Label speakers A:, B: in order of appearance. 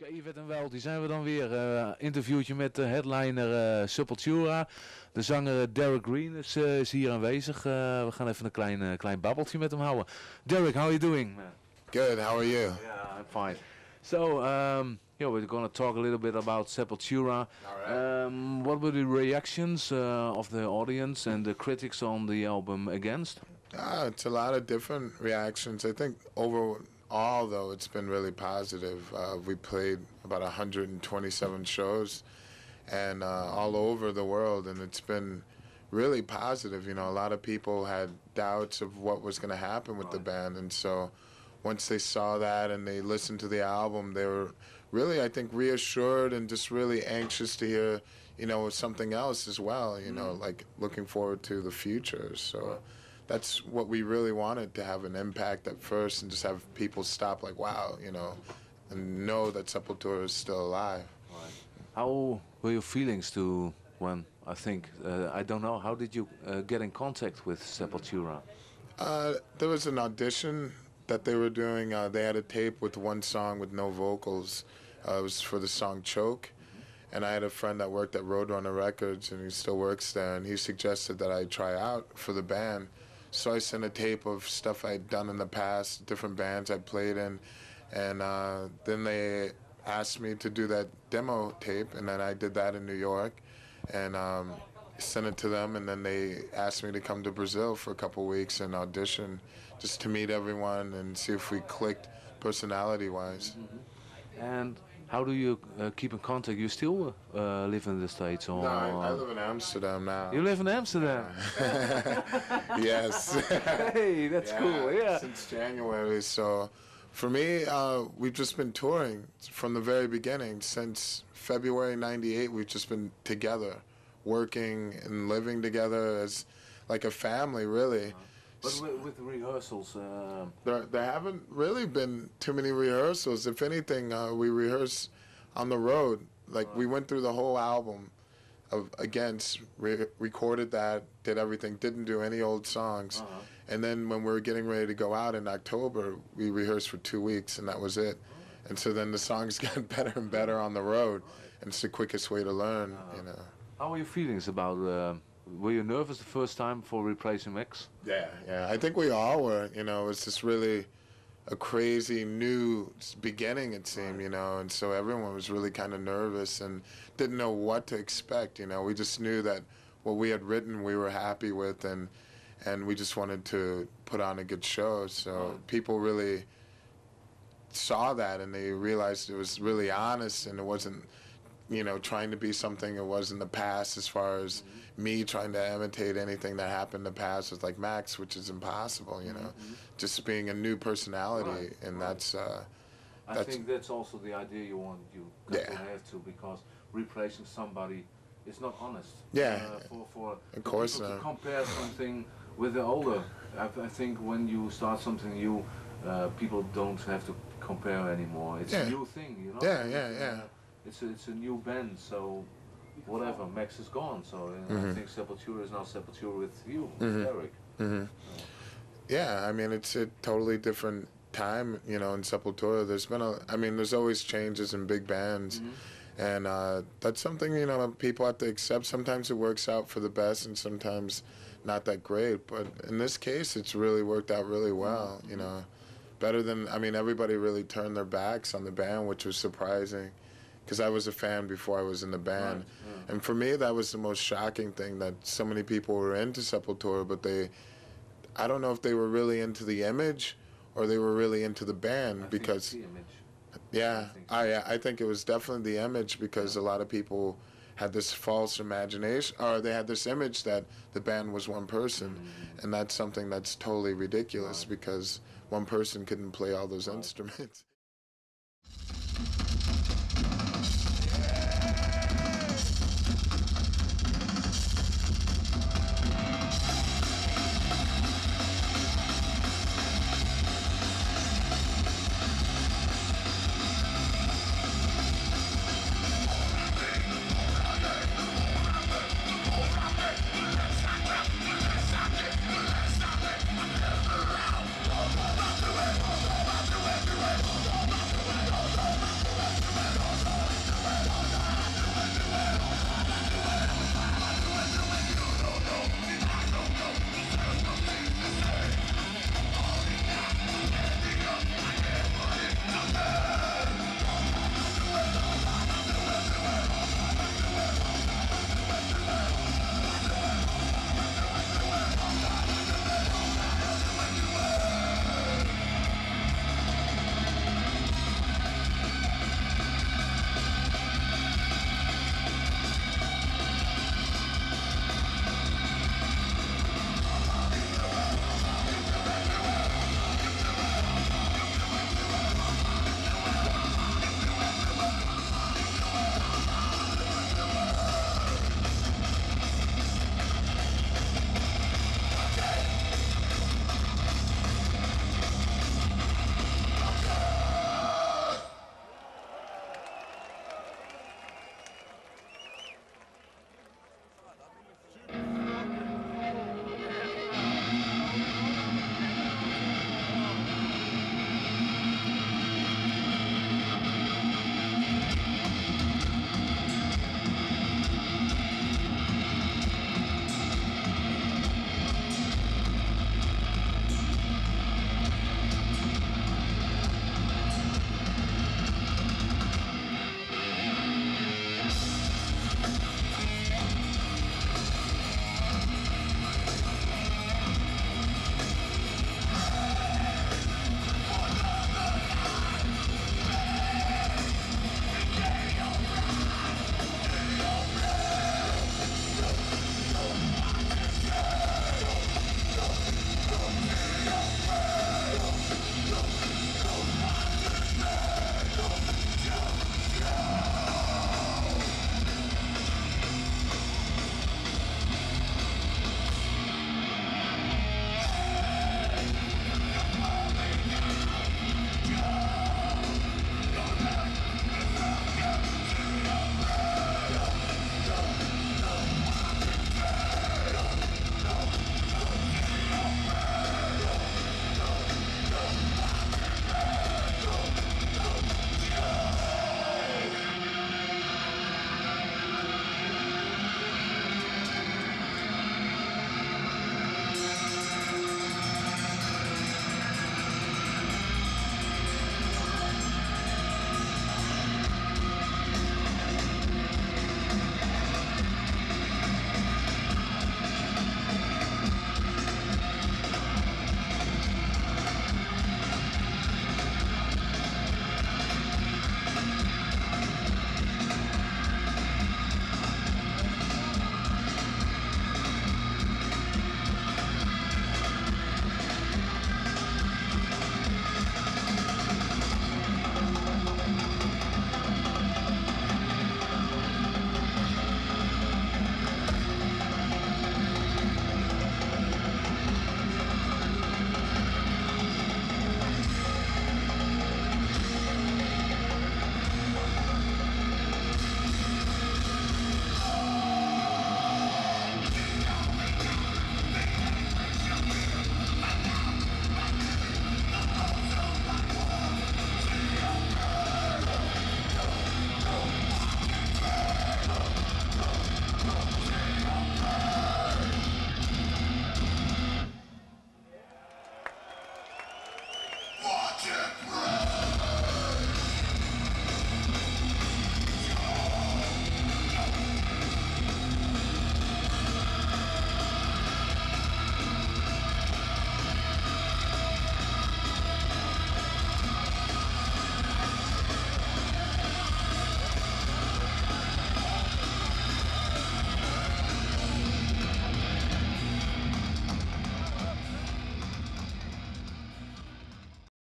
A: Oké, Yvette en Wel, die zijn we dan weer. Interviewtje met de headliner Sepultura. De zanger Derrick Green is hier aanwezig. We gaan even een klein babbeltje met hem houden. Derrick, how are you doing?
B: Good, how are you?
A: Yeah, I'm fine. So, yeah, we're going to talk a little bit about Sepultura.
B: All right.
A: What were the reactions of the audience and the critics on the album Against?
B: It's a lot of different reactions. I think overall, though, it's been really positive. We played about 127 shows and all over the world, and it's been really positive. You know, a lot of people had doubts of what was going to happen with the band, and so once they saw that and they listened to the album, they were really, I think, reassured and just really anxious to hear, you know, something else as well, you know, like looking forward to the future. So that's what we really wanted, to have an impact at first and just have people stop like, wow, you know, and know that Sepultura is still alive.
A: Right. How were your feelings to when, I think, I don't know, how did you get in contact with Sepultura?
B: There was an audition that they were doing. They had a tape with one song with no vocals. It was for the song Choke. And I had a friend that worked at Roadrunner Records, and he still works there, and he suggested that I try out for the band. So I sent a tape of stuff I'd done in the past, different bands I played in, and then they asked me to do that demo tape, and then I did that in New York, and sent it to them, and then they asked me to come to Brazil for a couple weeks and audition, just to meet everyone and see if we clicked personality-wise.
A: And how do you keep in contact? You still live in the States? Or?
B: No, I live in Amsterdam now.
A: You live in Amsterdam?
B: Yes.
A: Hey, that's cool, yeah.
B: Since January, so for me, we've just been touring from the very beginning. Since February '98, we've just been together, working and living together as like a family, really.
A: But with rehearsals?
B: There haven't really been too many rehearsals. If anything, we rehearse on the road. Like, we went through the whole album of Against, recorded that, did everything, didn't do any old songs. And then when we were getting ready to go out in October, we rehearsed for 2 weeks, and that was it. And so then the songs got better and better on the road, and it's the quickest way to learn, you know.
A: How are your feelings about... were you nervous the first time for replacing X?
B: Yeah. I think we all were. You know, it's just really a crazy new beginning, it seemed, you know, and so everyone was really kind of nervous and didn't know what to expect, you know. We just knew that what we had written we were happy with, and we just wanted to put on a good show. So people really saw that, and they realized it was really honest, and it wasn't, you know, trying to be something it was in the past, as far as me trying to imitate anything that happened in the past with like Max, which is impossible, you know. Just being a new personality, and that's
A: I think that's also the idea you got to have to, because replacing somebody is not honest.
B: Yeah.
A: For
B: of course
A: to compare something with the older, I think when you start something new, people don't have to compare anymore. It's a new thing, you know.
B: Yeah.
A: It's a new band, so whatever, Max is gone, so I think Sepultura is now Sepultura with you, Derrick.
B: Yeah, I mean, it's a totally different time, you know, in Sepultura. There's always changes in big bands, and that's something, you know, people have to accept. Sometimes it works out for the best, and sometimes not that great, but in this case, it's really worked out really well, you know. Better than, I mean, everybody really turned their backs on the band, which was surprising, because I was a fan before I was in the band. And for me, that was the most shocking thing, that so many people were into Sepultura, but I don't know if they were really into the image or they were really into the band, because...
A: Think it's the image.
B: I think it was definitely the image, because a lot of people had this false imagination, or they had this image that the band was one person, and that's something that's totally ridiculous, because one person couldn't play all those instruments.